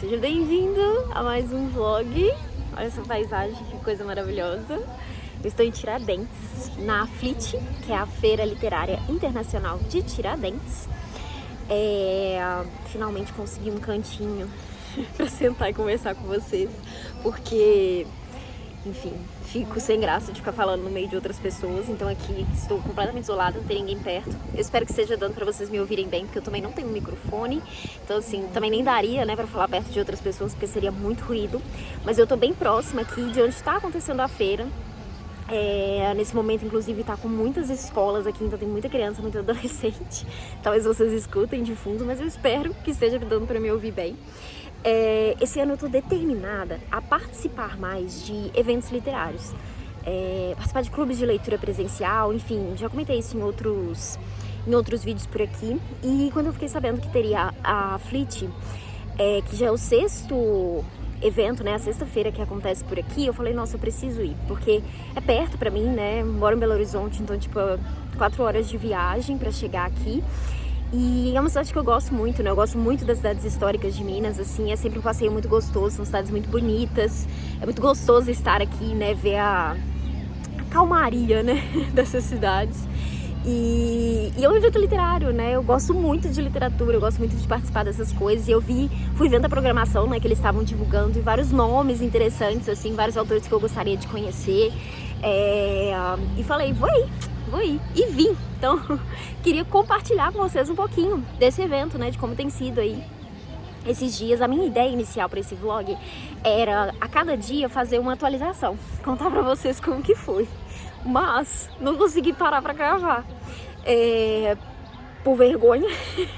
seja bem-vindo a mais um vlog. Olha essa paisagem, que coisa maravilhosa. Eu estou em Tiradentes, na FLIT, que é a Feira Literária Internacional de Tiradentes. Finalmente consegui um cantinho para sentar e conversar com vocês, porque, enfim, fico sem graça de ficar falando no meio de outras pessoas. Então aqui estou completamente isolada, não tem ninguém perto. Eu espero que esteja dando para vocês me ouvirem bem, porque eu também não tenho um microfone. Então assim, também nem daria, né, para falar perto de outras pessoas, porque seria muito ruído. Mas eu tô bem próxima aqui de onde está acontecendo a feira. Nesse momento, inclusive, tá com muitas escolas aqui, então tem muita criança, muito adolescente. Talvez vocês escutem de fundo, mas eu espero que esteja dando para me ouvir bem. Esse ano eu tô determinada a participar mais de eventos literários, participar de clubes de leitura presencial, enfim, já comentei isso em outros vídeos por aqui. E quando eu fiquei sabendo que teria a FLIT, que já é o 6º evento, né, a 6ª feira que acontece por aqui, eu falei, nossa, eu preciso ir, porque é perto pra mim, né, moro em Belo Horizonte, então, tipo, 4 horas de viagem pra chegar aqui. E é uma cidade que eu gosto muito, né? Eu gosto muito das cidades históricas de Minas, assim, é sempre um passeio muito gostoso, são cidades muito bonitas. É muito gostoso estar aqui, né? Ver a calmaria, né? Dessas cidades. E é um evento literário, né? Eu gosto muito de literatura, eu gosto muito de participar dessas coisas. E eu fui vendo a programação, né? Que eles estavam divulgando, e vários nomes interessantes, assim, vários autores que eu gostaria de conhecer. E falei, vou ir. E vim. Então, queria compartilhar com vocês um pouquinho desse evento, né? De como tem sido aí esses dias. A minha ideia inicial para esse vlog era, a cada dia, fazer uma atualização. Contar pra vocês como que foi. Mas não consegui parar pra gravar. Por vergonha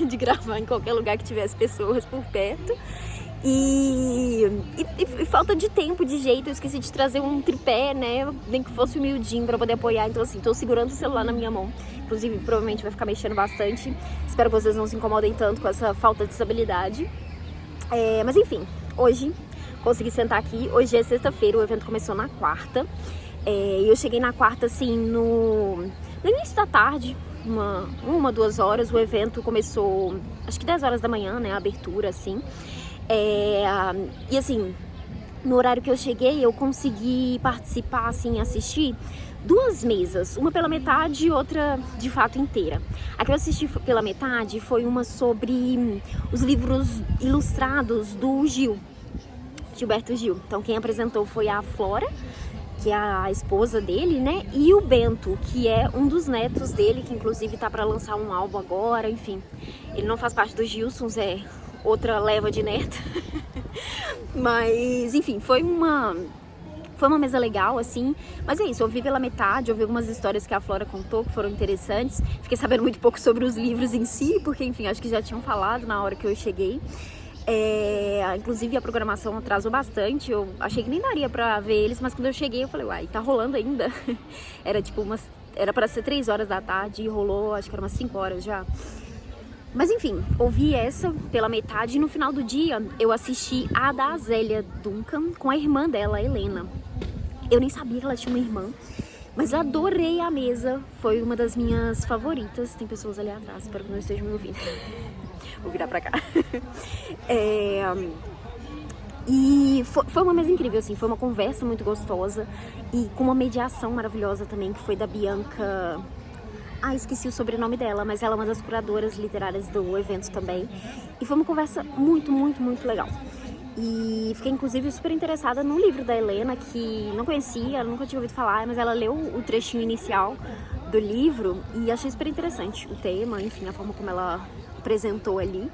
de gravar em qualquer lugar que tivesse pessoas por perto. E falta de tempo, de jeito. Eu esqueci de trazer um tripé, né? Nem que fosse humildinho pra poder apoiar. Então assim, tô segurando o celular na minha mão. Inclusive, provavelmente vai ficar mexendo bastante. Espero que vocês não se incomodem tanto com essa falta de estabilidade. Mas enfim, hoje consegui sentar aqui. Hoje é sexta-feira, o evento começou na quarta. Eu cheguei na quarta, assim, no início da tarde, 2 horas. O evento começou, acho que 10 horas da manhã, né? A abertura, assim. E assim, no horário que eu cheguei, eu consegui participar, assim, assistir 2 mesas, uma pela metade e outra de fato inteira. A que eu assisti pela metade foi uma sobre os livros ilustrados do Gilberto Gil. Então quem apresentou foi a Flora, que é a esposa dele, né? E o Bento, que é um dos netos dele, que inclusive tá para lançar um álbum agora, enfim. Ele não faz parte dos Gilsons, é outra leva de neto. Mas, enfim, foi uma mesa legal, assim. Mas é isso, eu vi pela metade, eu vi algumas histórias que a Flora contou, que foram interessantes. Fiquei sabendo muito pouco sobre os livros em si, porque, enfim, acho que já tinham falado na hora que eu cheguei. Inclusive a programação atrasou bastante, eu achei que nem daria pra ver eles, mas quando eu cheguei eu falei, uai, tá rolando ainda? Era pra ser 3 horas da tarde e rolou, acho que era umas 5 horas já. Mas enfim, ouvi essa pela metade e no final do dia eu assisti a da Zélia Duncan com a irmã dela, a Helena. Eu nem sabia que ela tinha uma irmã, mas adorei a mesa, foi uma das minhas favoritas. Tem pessoas ali atrás, espero que não estejam me ouvindo. Vou virar pra cá. E foi uma mesa incrível, assim, foi uma conversa muito gostosa e com uma mediação maravilhosa também, que foi da Bianca. Esqueci o sobrenome dela, mas ela é uma das curadoras literárias do evento também. E foi uma conversa muito, muito, muito legal. E fiquei, inclusive, super interessada no livro da Helena, que não conhecia, nunca tinha ouvido falar, mas ela leu o trechinho inicial do livro e achei super interessante o tema, enfim, a forma como ela apresentou ali.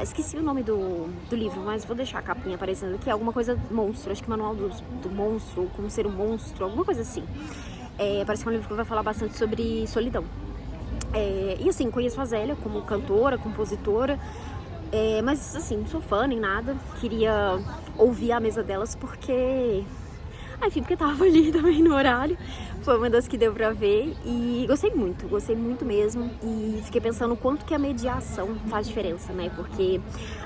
Esqueci o nome do livro, mas vou deixar a capinha aparecendo aqui. Alguma coisa monstro, acho que Manual do Monstro, como ser um monstro, alguma coisa assim. Parece que é um livro que vai falar bastante sobre solidão. E assim, conheço a Zélia como cantora, compositora, mas assim, não sou fã nem nada. Queria ouvir a mesa delas porque porque tava ali também no horário. Foi uma das que deu pra ver e gostei muito mesmo. E fiquei pensando o quanto que a mediação faz diferença, né? Porque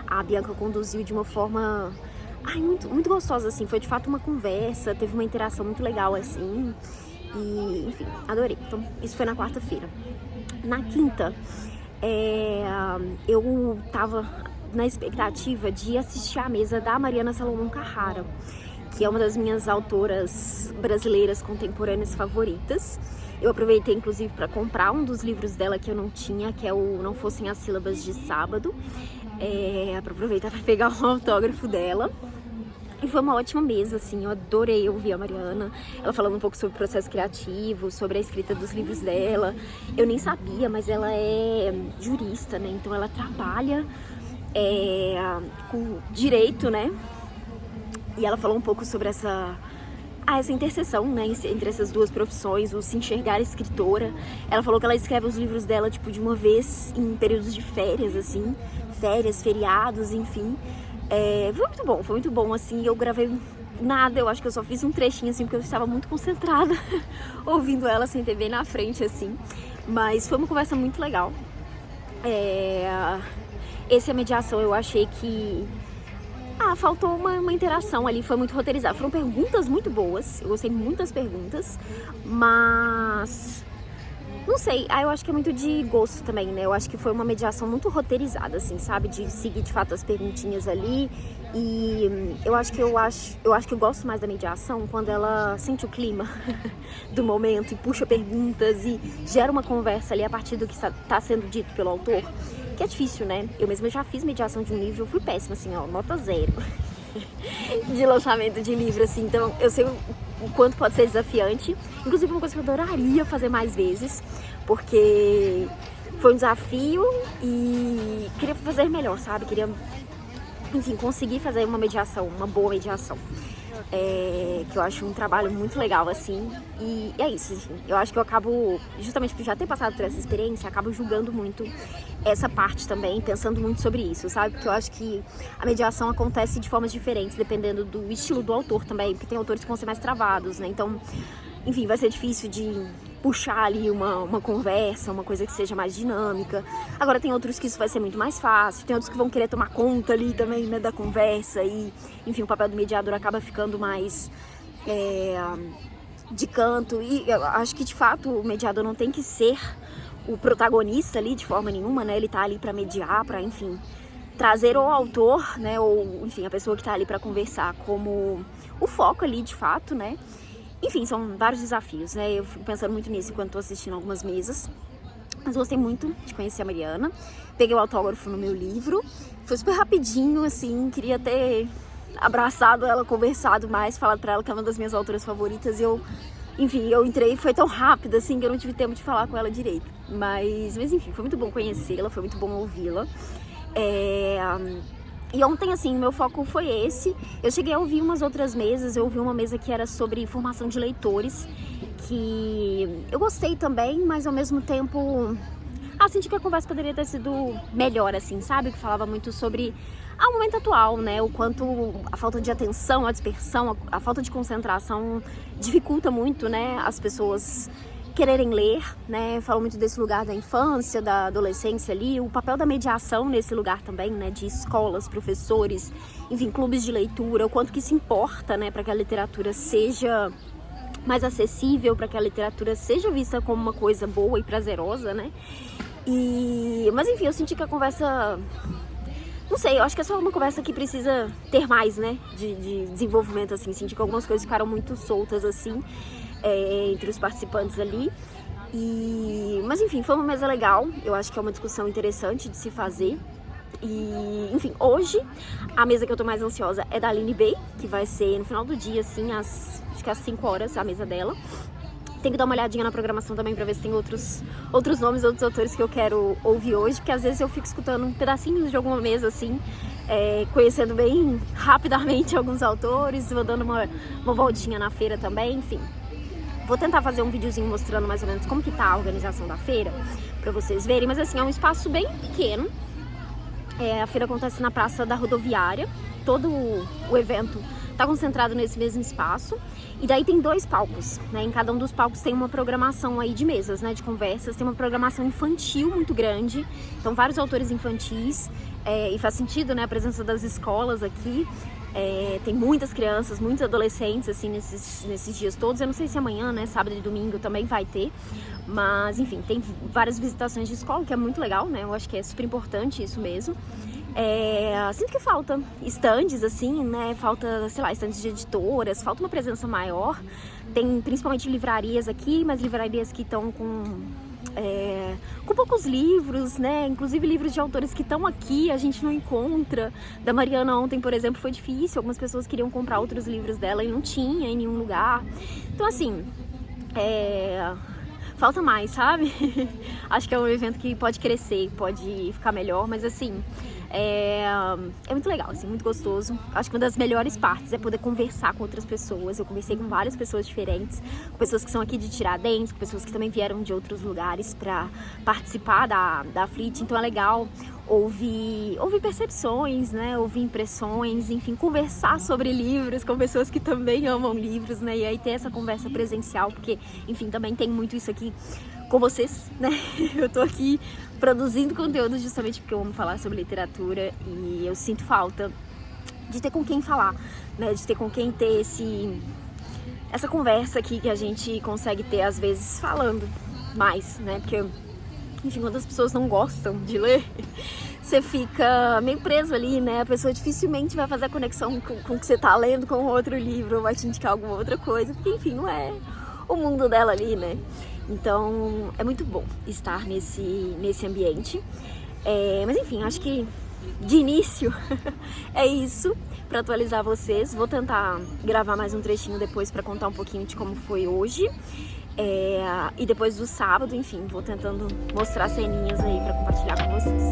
a Bianca conduziu de uma forma muito, muito gostosa, assim. Foi de fato uma conversa, teve uma interação muito legal, assim. E, enfim, adorei. Então, isso foi na quarta-feira. Na quinta, eu tava na expectativa de assistir à mesa da Mariana Salomão Carrara, que é uma das minhas autoras brasileiras contemporâneas favoritas. Eu aproveitei, inclusive, para comprar um dos livros dela que eu não tinha, que é o Não Fossem as Sílabas de Sábado, para aproveitar para pegar um autógrafo dela. E foi uma ótima mesa, assim, eu adorei ouvir a Mariana, ela falando um pouco sobre o processo criativo, sobre a escrita dos livros dela. Eu nem sabia, mas ela é jurista, né? Então ela trabalha com direito, né? E ela falou um pouco sobre essa interseção, né, entre essas duas profissões, o se enxergar escritora. Ela falou que ela escreve os livros dela, tipo, de uma vez em períodos de férias, assim, férias, feriados, enfim. Foi muito bom, assim, eu gravei nada, eu acho que eu só fiz um trechinho, assim, porque eu estava muito concentrada ouvindo ela sem ter bem na frente, assim. Mas foi uma conversa muito legal. Essa mediação, eu achei que faltou uma interação ali, foi muito roteirizado. Foram perguntas muito boas, eu gostei muito das perguntas, mas não sei, eu acho que é muito de gosto também, né? Eu acho que foi uma mediação muito roteirizada, assim, sabe? De seguir de fato as perguntinhas ali. E eu acho que eu gosto mais da mediação quando ela sente o clima do momento e puxa perguntas e gera uma conversa ali a partir do que está sendo dito pelo autor. Que é difícil, né? Eu mesma já fiz mediação de um livro, eu fui péssima, assim, nota 0 de lançamento de livro, assim. Então eu sei o quanto pode ser desafiante. Inclusive uma coisa que eu adoraria fazer mais vezes, porque foi um desafio e queria fazer melhor, sabe? Queria, enfim, conseguir fazer uma mediação, uma boa mediação. Que eu acho um trabalho muito legal, assim, e é isso, enfim. Eu acho que eu acabo, justamente por já ter passado por essa experiência, acabo julgando muito essa parte também, pensando muito sobre isso, sabe? Porque eu acho que a mediação acontece de formas diferentes, dependendo do estilo do autor também, porque tem autores que vão ser mais travados, né? Então, enfim, vai ser difícil de puxar ali uma conversa, uma coisa que seja mais dinâmica. Agora tem outros que isso vai ser muito mais fácil, tem outros que vão querer tomar conta ali também, né, da conversa e, enfim, o papel do mediador acaba ficando mais de canto. E eu acho que, de fato, o mediador não tem que ser o protagonista ali de forma nenhuma, né? Ele tá ali para mediar, para, enfim, trazer o autor, né, ou, enfim, a pessoa que tá ali para conversar como o foco ali, de fato, né? Enfim, são vários desafios, né? Eu fico pensando muito nisso enquanto tô assistindo algumas mesas. Mas gostei muito de conhecer a Mariana. Peguei o autógrafo no meu livro. Foi super rapidinho, assim. Queria ter abraçado ela, conversado mais, falado pra ela que é uma das minhas autoras favoritas. Eu entrei e foi tão rápido, assim, que eu não tive tempo de falar com ela direito. Mas enfim, foi muito bom conhecê-la, foi muito bom ouvi-la. E ontem, assim, meu foco foi esse. Eu cheguei a ouvir umas outras mesas. Eu ouvi uma mesa que era sobre formação de leitores, que eu gostei também, mas ao mesmo tempo senti que a conversa poderia ter sido melhor, assim, sabe? Que falava muito sobre o momento atual, né? O quanto a falta de atenção, a dispersão, a falta de concentração dificulta muito, né, as pessoas quererem ler, né? Falo muito desse lugar da infância, da adolescência ali, o papel da mediação nesse lugar também, né? De escolas, professores, enfim, clubes de leitura, o quanto que isso importa, né? Para que a literatura seja mais acessível, para que a literatura seja vista como uma coisa boa e prazerosa, né? Mas enfim, eu senti que a conversa, não sei, eu acho que é só uma conversa que precisa ter mais, né? De desenvolvimento, assim. Senti que algumas coisas ficaram muito soltas, assim, entre os participantes ali. Mas enfim, foi uma mesa legal. Eu acho que é uma discussão interessante de se fazer. E, enfim, hoje a mesa que eu tô mais ansiosa é da Aline Bey, que vai ser no final do dia, assim, acho que às 5 horas, a mesa dela. Tem que dar uma olhadinha na programação também pra ver se tem outros nomes, outros autores que eu quero ouvir hoje, porque às vezes eu fico escutando pedacinhos de alguma mesa, assim, conhecendo bem rapidamente alguns autores, vou dando uma voltinha na feira também, enfim. Vou tentar fazer um videozinho mostrando mais ou menos como que tá a organização da feira, pra vocês verem, mas assim, é um espaço bem pequeno. A feira acontece na Praça da Rodoviária, todo o evento tá concentrado nesse mesmo espaço, e daí tem 2 palcos, né? Em cada um dos palcos tem uma programação aí de mesas, né? De conversas, tem uma programação infantil muito grande, então vários autores infantis, e faz sentido, né? A presença das escolas aqui, tem muitas crianças, muitos adolescentes, assim, nesses dias todos. Eu não sei se amanhã, né? Sábado e domingo também vai ter, mas enfim, tem várias visitações de escola, que é muito legal, né? Eu acho que é super importante isso mesmo. Sinto que falta estandes, assim, né? Falta, sei lá, estandes de editoras, falta uma presença maior. Tem principalmente livrarias aqui, mas livrarias que estão com poucos livros, né? Inclusive livros de autores que estão aqui, a gente não encontra. Da Mariana ontem, por exemplo, foi difícil. Algumas pessoas queriam comprar outros livros dela e não tinha em nenhum lugar. Então, assim, falta mais, sabe? Acho que é um evento que pode crescer, pode ficar melhor, mas assim, é muito legal, assim, muito gostoso. Acho que uma das melhores partes é poder conversar com outras pessoas. Eu conversei com várias pessoas diferentes, com pessoas que são aqui de Tiradentes, com pessoas que também vieram de outros lugares para participar da Flit. Então é legal ouvir percepções, né? Ouvir impressões, enfim, conversar sobre livros com pessoas que também amam livros, né? E aí ter essa conversa presencial, porque, enfim, também tem muito isso aqui com vocês, né? Eu tô aqui produzindo conteúdo justamente porque eu amo falar sobre literatura e eu sinto falta de ter com quem falar, né? De ter com quem ter essa conversa aqui que a gente consegue ter às vezes falando mais, né? Porque, enfim, quando as pessoas não gostam de ler, você fica meio preso ali, né? A pessoa dificilmente vai fazer a conexão com o que você tá lendo com outro livro, ou vai te indicar alguma outra coisa, porque, enfim, não é o mundo dela ali, né? Então, é muito bom estar nesse ambiente. Mas, enfim, acho que de início é isso para atualizar vocês. Vou tentar gravar mais um trechinho depois para contar um pouquinho de como foi hoje. E depois do sábado, enfim, vou tentando mostrar ceninhas aí para compartilhar com vocês.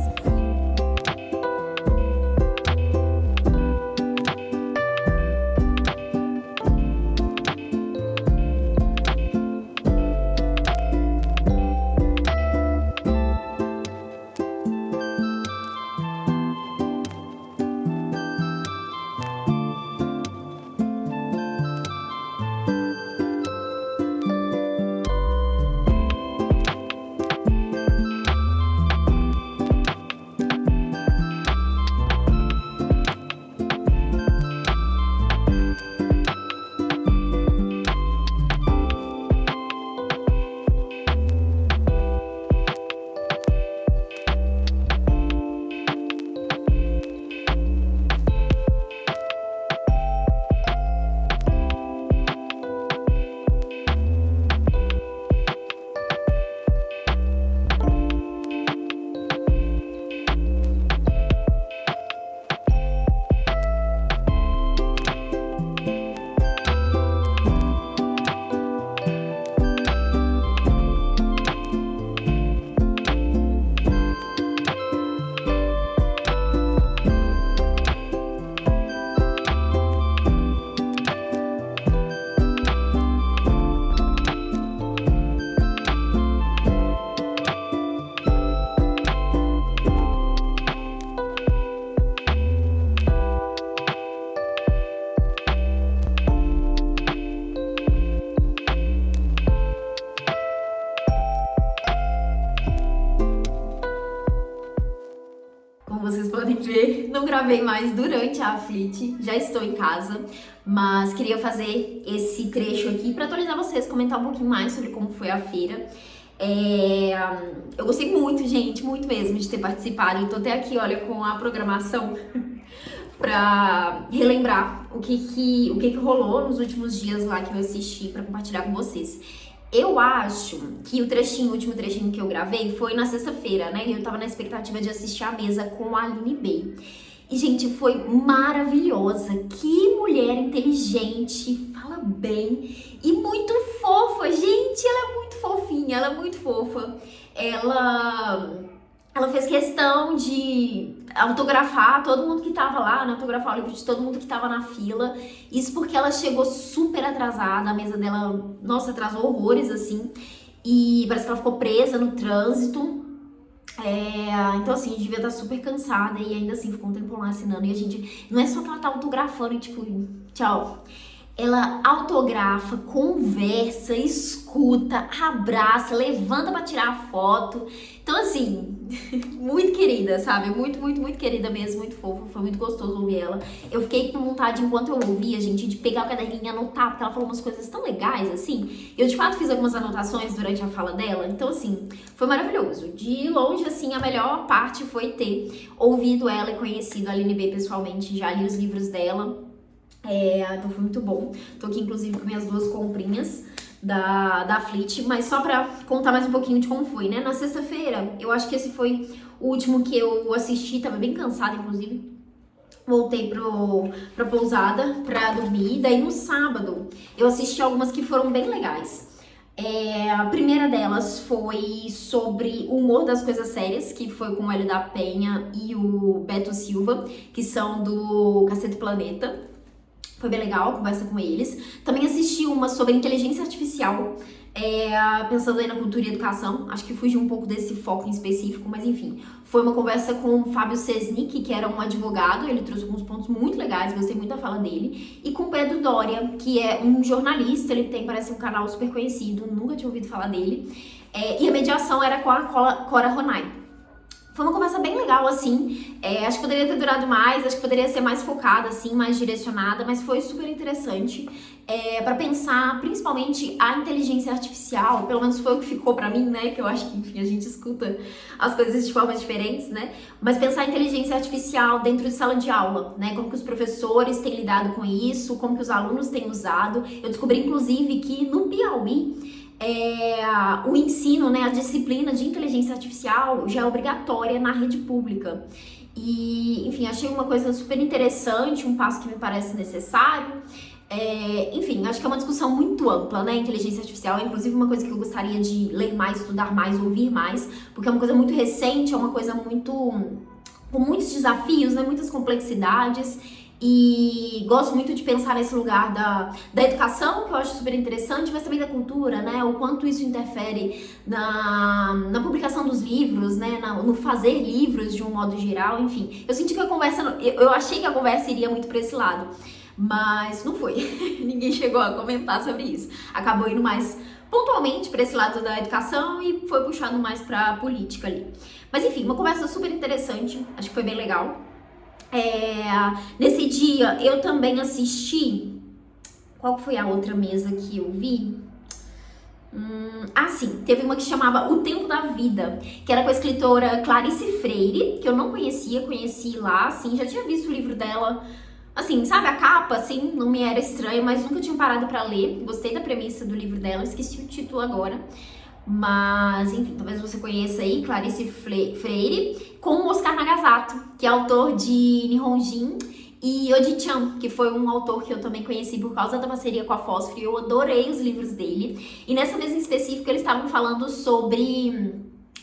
Vocês podem ver, não gravei mais durante a Flit, já estou em casa, mas queria fazer esse trecho aqui para atualizar vocês, comentar um pouquinho mais sobre como foi a feira. Eu gostei muito, gente, muito mesmo de ter participado. Eu tô até aqui, olha, com a programação para relembrar o que rolou nos últimos dias lá que eu assisti para compartilhar com vocês. Eu acho que o último trechinho que eu gravei foi na sexta-feira, né? E eu tava na expectativa de assistir a mesa com a Aline Bey. E, gente, foi maravilhosa. Que mulher inteligente, fala bem e muito fofa. Gente, ela é muito fofinha, ela é muito fofa. Ela fez questão de autografar todo mundo que tava lá, né? Autografar o livro de todo mundo que tava na fila. Isso porque ela chegou super atrasada, a mesa dela, nossa, atrasou horrores, assim. E parece que ela ficou presa no trânsito. Então, assim, devia estar super cansada e ainda assim ficou um tempo lá assinando. E a gente, não é só que ela tá autografando e tipo, tchau. Ela autografa, conversa, escuta, abraça, levanta pra tirar foto. Então, assim, muito querida, sabe? Muito, muito, muito querida mesmo, muito fofa. Foi muito gostoso ouvir ela. Eu fiquei com vontade, enquanto eu ouvia, gente, de pegar o caderninho e anotar, porque ela falou umas coisas tão legais, assim. Eu, de fato, fiz algumas anotações durante a fala dela. Então, assim, foi maravilhoso. De longe, assim, a melhor parte foi ter ouvido ela e conhecido a Aline B pessoalmente. Já li os livros dela. Então foi muito bom. Tô aqui, inclusive, com minhas 2 comprinhas da Fleet, mas só pra contar mais um pouquinho de como foi, né? Na sexta-feira, eu acho que esse foi o último que eu assisti, tava bem cansada, inclusive. Voltei pra pousada pra dormir. Daí no sábado, eu assisti algumas que foram bem legais. A primeira delas foi sobre o humor das coisas sérias, que foi com o Hélio da Penha e o Beto Silva, que são do Cacete Planeta. Foi bem legal a conversa com eles. Também assisti uma sobre inteligência artificial, pensando aí na cultura e educação. Acho que fugiu um pouco desse foco em específico, mas enfim. Foi uma conversa com o Fábio Sesnick, que era um advogado. Ele trouxe alguns pontos muito legais, gostei muito da fala dele. E com o Pedro Doria, que é um jornalista. Ele tem, parece, um canal super conhecido, nunca tinha ouvido falar dele. E a mediação era com a Cora Ronay. Foi uma conversa bem legal, assim, acho que poderia ter durado mais, acho que poderia ser mais focada, assim, mais direcionada, mas foi super interessante para pensar, principalmente, a inteligência artificial, pelo menos foi o que ficou pra mim, né, que eu acho que, enfim, a gente escuta as coisas de formas diferentes, né, mas pensar a inteligência artificial dentro de sala de aula, né, como que os professores têm lidado com isso, como que os alunos têm usado. Eu descobri, inclusive, que no Piauí, o ensino, né, a disciplina de inteligência artificial já é obrigatória na rede pública. E, enfim, achei uma coisa super interessante, um passo que me parece necessário. Enfim, acho que é uma discussão muito ampla, né, inteligência artificial. É inclusive uma coisa que eu gostaria de ler mais, estudar mais, ouvir mais, porque é uma coisa muito recente, é uma coisa muito com muitos desafios, né, muitas complexidades. E gosto muito de pensar nesse lugar da educação, que eu acho super interessante, mas também da cultura, né? O quanto isso interfere na publicação dos livros, né? No fazer livros de um modo geral, enfim. Eu senti que a conversa, eu achei que a conversa iria muito para esse lado, mas não foi. Ninguém chegou a comentar sobre isso. Acabou indo mais pontualmente para esse lado da educação e foi puxado mais para política ali. Mas enfim, uma conversa super interessante, acho que foi bem legal. Nesse dia eu também assisti. Qual foi a outra mesa que eu vi? Sim, teve uma que chamava O Tempo da Vida, que era com a escritora Clarice Freire, que eu não conhecia, conheci lá, assim, já tinha visto o livro dela, assim, sabe, a capa, assim, não me era estranha, mas nunca tinha parado pra ler. Gostei da premissa do livro dela, esqueci o título agora. Mas, enfim, talvez você conheça aí, Clarice Freire, com o Oscar Nagasato, que é autor de Nihonjin, e Odi-chan, que foi um autor que eu também conheci por causa da parceria com a Fósforo, e eu adorei os livros dele. E nessa mesa em específico, eles estavam falando sobre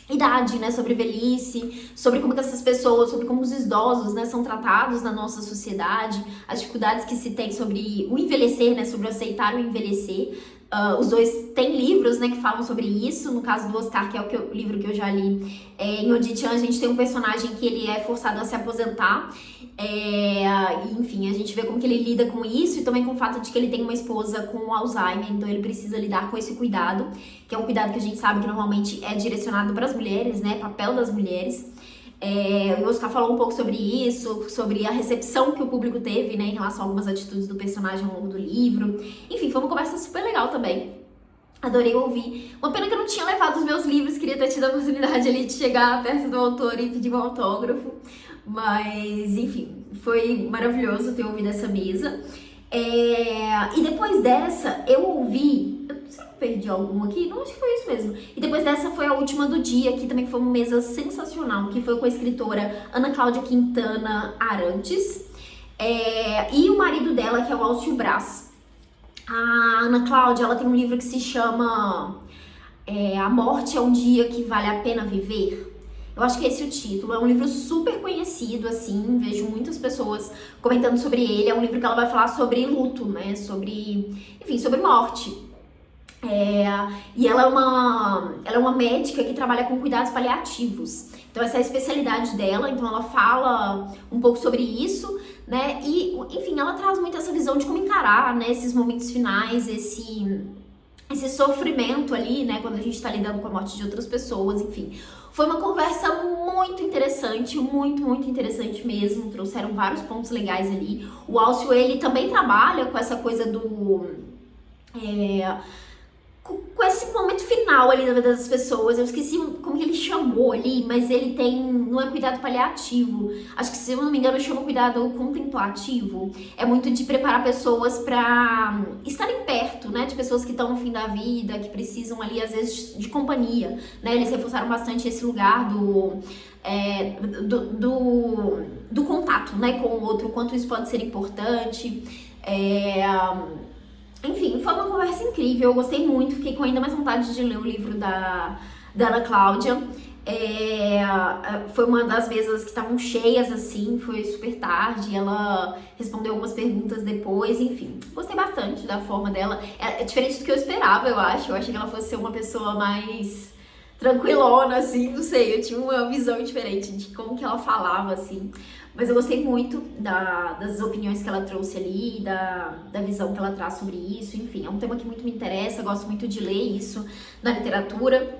idade, né, sobre velhice, sobre como que essas pessoas, sobre como os idosos, né, são tratados na nossa sociedade, as dificuldades que se tem sobre o envelhecer, né, sobre aceitar o envelhecer. Os dois têm livros, né, que falam sobre isso. No caso do Oscar, que é o livro que eu já li, em Odi-chan, a gente tem um personagem que ele é forçado a se aposentar. Enfim, a gente vê como que ele lida com isso e também com o fato de que ele tem uma esposa com Alzheimer, então ele precisa lidar com esse cuidado, que é um cuidado que a gente sabe que normalmente é direcionado para as mulheres, né, papel das mulheres. O Oscar falou um pouco sobre isso, sobre a recepção que o público teve, né, em relação a algumas atitudes do personagem ao longo do livro. Enfim, foi uma conversa super legal também. Adorei ouvir. Uma pena que eu não tinha levado os meus livros, queria ter tido a oportunidade ali de chegar perto do autor e pedir um autógrafo. Mas, enfim, foi maravilhoso ter ouvido essa mesa. E depois dessa, eu ouvi... Será que eu perdi algum aqui? Não, acho que foi isso mesmo. E depois dessa foi a última do dia, que também foi uma mesa sensacional, que foi com a escritora Ana Cláudia Quintana Arantes. E o marido dela, que é o Alcio Braz. A Ana Cláudia, ela tem um livro que se chama A Morte é um Dia que Vale a Pena Viver. Eu acho que esse é o título. É um livro super conhecido, assim, vejo muitas pessoas comentando sobre ele. É um livro que ela vai falar sobre luto, né, sobre, enfim, sobre morte. E ela é uma médica que trabalha com cuidados paliativos. Então essa é a especialidade dela, então ela fala um pouco sobre isso, né? E, enfim, ela traz muito essa visão de como encarar, né, esses momentos finais, esse sofrimento ali, né, quando a gente tá lidando com a morte de outras pessoas, enfim. Foi uma conversa muito interessante, muito interessante mesmo, trouxeram vários pontos legais ali. O Alcio, ele também trabalha com essa coisa com esse momento final ali da vida das pessoas. Eu esqueci como que ele chamou ali, mas ele não é cuidado paliativo, acho que, se eu não me engano, chama cuidado contemplativo. É muito de preparar pessoas pra estarem perto, né, de pessoas que estão no fim da vida, que precisam ali, às vezes, de companhia, né. Eles reforçaram bastante esse lugar do contato, né, com o outro, o quanto isso pode ser importante. Enfim, foi uma conversa incrível, eu gostei muito, fiquei com ainda mais vontade de ler o livro da Ana Cláudia. Foi uma das mesas que estavam cheias, assim, foi super tarde, ela respondeu algumas perguntas depois, enfim. Gostei bastante da forma dela, é diferente do que eu esperava, eu achei que ela fosse ser uma pessoa mais tranquilona, assim, não sei, eu tinha uma visão diferente de como que ela falava, assim. Mas eu gostei muito das opiniões que ela trouxe ali, da visão que ela traz sobre isso, enfim, é um tema que muito me interessa, eu gosto muito de ler isso na literatura,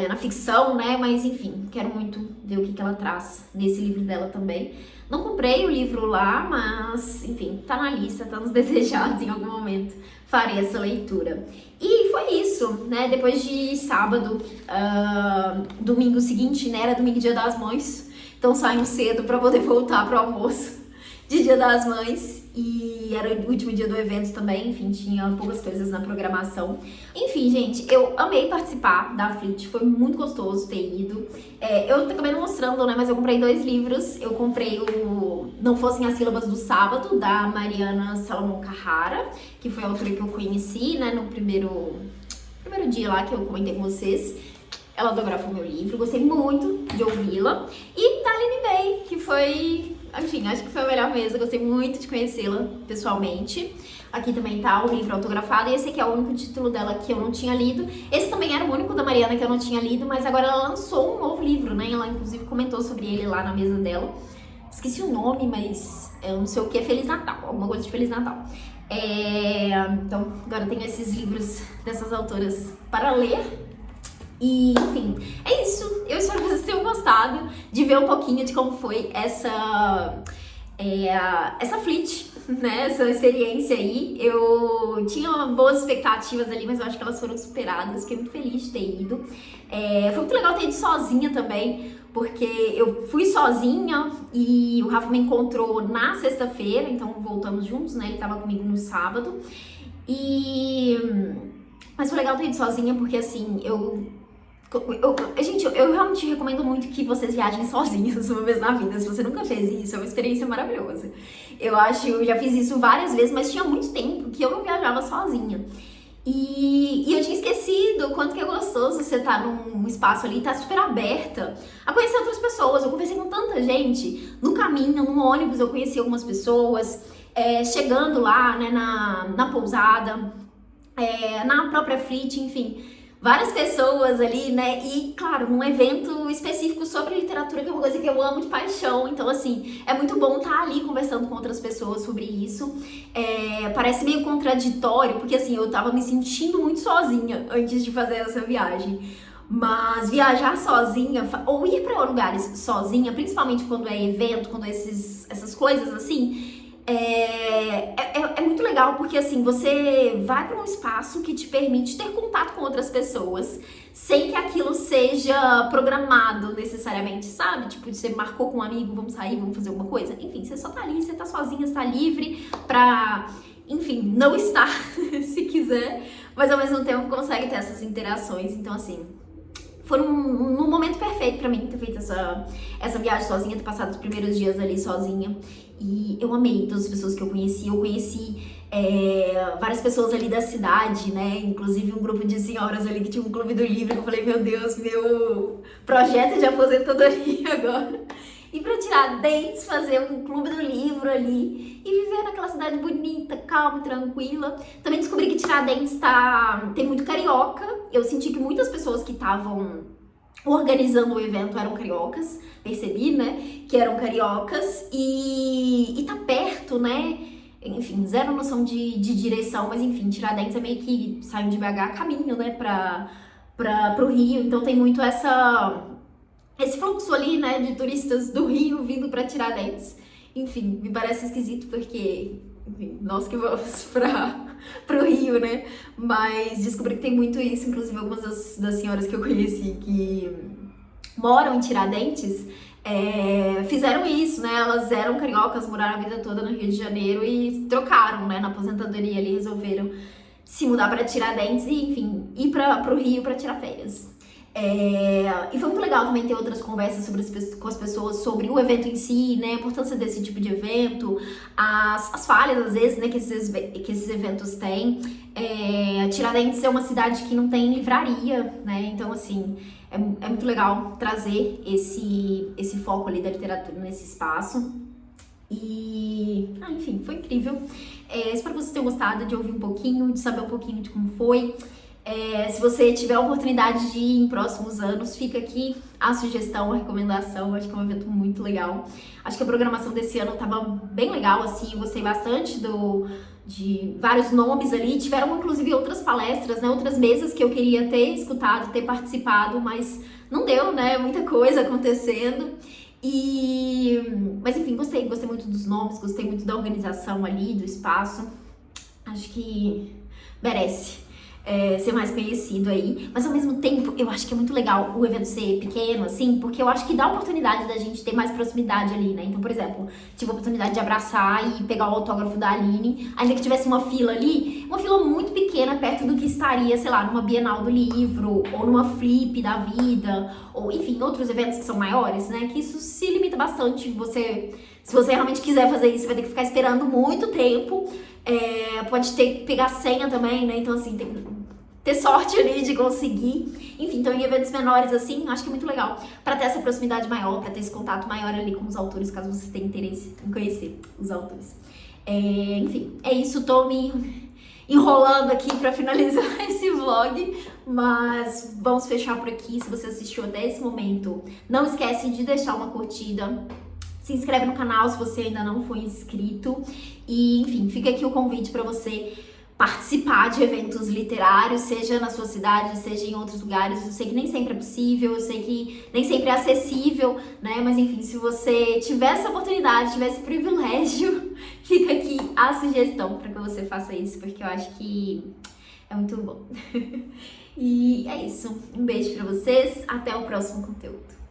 na ficção, né, mas enfim, quero muito ver o que ela traz nesse livro dela também. Não comprei o livro lá, mas, enfim, tá na lista, tá nos desejados, em algum momento farei essa leitura. E foi isso, né, depois de sábado, domingo seguinte, né, era domingo, Dia das Mães, então saímos cedo para poder voltar pro almoço de Dia das Mães, e era o último dia do evento também, enfim, tinha poucas coisas na programação. Enfim, gente, eu amei participar da Flit, foi muito gostoso ter ido. Eu acabei não mostrando, né, mas eu comprei 2 livros. Eu comprei o Não Fossem as Sílabas do Sábado, da Mariana Salomão Carrara, que foi a autora que eu conheci, né, no primeiro dia lá que eu comentei com vocês. Ela autografou meu livro, gostei muito de ouvi-la. E da Aline May, que foi, enfim, acho que foi a melhor mesa, gostei muito de conhecê-la pessoalmente. Aqui também tá o livro autografado, e esse aqui é o único título dela que eu não tinha lido. Esse também era o único da Mariana que eu não tinha lido, mas agora ela lançou um novo livro, né? Ela inclusive comentou sobre ele lá na mesa dela. Esqueci o nome, mas eu não sei o que, Feliz Natal, alguma coisa de Feliz Natal. Então, agora eu tenho esses livros dessas autoras para ler. E, enfim, é isso. Eu espero que vocês tenham gostado de ver um pouquinho de como foi essa Flit, né? Essa experiência aí. Eu tinha boas expectativas ali, mas eu acho que elas foram superadas. Fiquei muito feliz de ter ido. Foi muito legal ter ido sozinha também, porque eu fui sozinha e o Rafa me encontrou na sexta-feira, então voltamos juntos, né? Ele tava comigo no sábado. Mas foi legal ter ido sozinha, porque assim, gente, eu realmente recomendo muito que vocês viajem sozinhos uma vez na vida. Se você nunca fez isso, é uma experiência maravilhosa. Eu já fiz isso várias vezes, mas tinha muito tempo que eu não viajava sozinha. E eu tinha esquecido o quanto que é gostoso você estar num espaço ali, estar super aberta a conhecer outras pessoas. Eu conversei com tanta gente no caminho, no ônibus, eu conheci algumas pessoas, chegando lá, né, na pousada, na própria Flit, enfim, várias pessoas ali, né, e claro, num evento específico sobre literatura, que é uma coisa que eu amo de paixão. Então assim, é muito bom estar ali conversando com outras pessoas sobre isso. Parece meio contraditório, porque assim, eu tava me sentindo muito sozinha antes de fazer essa viagem. Mas viajar sozinha, ou ir para lugares sozinha, principalmente quando é evento, quando é essas coisas assim, é muito legal, porque assim, você vai para um espaço que te permite ter contato com outras pessoas, sem que aquilo seja programado necessariamente, sabe? Tipo, você marcou com um amigo, vamos sair, vamos fazer alguma coisa. Enfim, você só tá ali, você tá sozinha, você tá livre pra, enfim, não estar, se quiser, mas ao mesmo tempo consegue ter essas interações. Então assim, foi um momento perfeito pra mim ter feito essa viagem sozinha, ter passado os primeiros dias ali sozinha. E eu amei todas as pessoas que eu conheci. Eu conheci várias pessoas ali da cidade, né? Inclusive um grupo de senhoras ali que tinha um clube do livro. Eu falei, meu Deus, meu projeto de aposentadoria agora. ir pra Tiradentes, fazer um clube do livro ali e viver naquela cidade bonita, calma, tranquila. Também descobri que Tiradentes tem muito carioca. Eu senti que muitas pessoas que estavam organizando o evento eram cariocas, percebi, né, que eram cariocas e tá perto, né, enfim, zero noção de direção, mas enfim, Tiradentes é meio que saindo de BH a caminho, né, pro Rio, então tem muito esse fluxo ali, né, de turistas do Rio vindo pra Tiradentes. Enfim, me parece esquisito porque, enfim, nós que vamos pro Rio, né, mas descobri que tem muito isso, inclusive algumas das senhoras que eu conheci que moram em Tiradentes, fizeram isso, né, elas eram cariocas, moraram a vida toda no Rio de Janeiro e trocaram, né, na aposentadoria ali, resolveram se mudar para Tiradentes e, enfim, ir pro Rio para tirar férias. E foi muito legal também ter outras conversas com as pessoas sobre o evento em si, né, a importância desse tipo de evento, as falhas, às vezes, né, que esses eventos têm. Tiradentes é uma cidade que não tem livraria, né, então, assim, é muito legal trazer esse foco ali da literatura nesse espaço. E, enfim, foi incrível. Espero que vocês tenham gostado de ouvir um pouquinho, de saber um pouquinho de como foi. Se você tiver a oportunidade de ir em próximos anos, fica aqui a sugestão, a recomendação. Acho que é um evento muito legal. Acho que a programação desse ano estava bem legal, assim, eu gostei bastante de vários nomes ali. Tiveram, inclusive, outras palestras, né, outras mesas que eu queria ter escutado, ter participado, mas não deu, né, muita coisa acontecendo. Mas enfim, gostei muito dos nomes, gostei muito da organização ali, do espaço. Acho que merece ser mais conhecido aí, mas ao mesmo tempo eu acho que é muito legal o evento ser pequeno, assim, porque eu acho que dá a oportunidade da gente ter mais proximidade ali, né? Então, por exemplo, tive a oportunidade de abraçar e pegar o autógrafo da Aline, ainda que tivesse uma fila ali, uma fila muito pequena perto do que estaria, sei lá, numa Bienal do Livro, ou numa Flip da vida, ou enfim, outros eventos que são maiores, né? Que isso se limita bastante. Se você realmente quiser fazer isso, você vai ter que ficar esperando muito tempo. Pode ter que pegar senha também, né? Então, assim, tem que ter sorte ali de conseguir. Enfim, então em eventos menores, assim, acho que é muito legal pra ter essa proximidade maior, pra ter esse contato maior ali com os autores, caso você tenha interesse em conhecer os autores. Enfim, é isso. Tô me enrolando aqui pra finalizar esse vlog, mas vamos fechar por aqui. Se você assistiu até esse momento, não esquece de deixar uma curtida. Se inscreve no canal se você ainda não foi inscrito. E, enfim, fica aqui o convite para você participar de eventos literários, seja na sua cidade, seja em outros lugares. Eu sei que nem sempre é possível, eu sei que nem sempre é acessível, né? Mas, enfim, se você tiver essa oportunidade, tiver esse privilégio, fica aqui a sugestão para que você faça isso, porque eu acho que é muito bom. E é isso. Um beijo para vocês. Até o próximo conteúdo.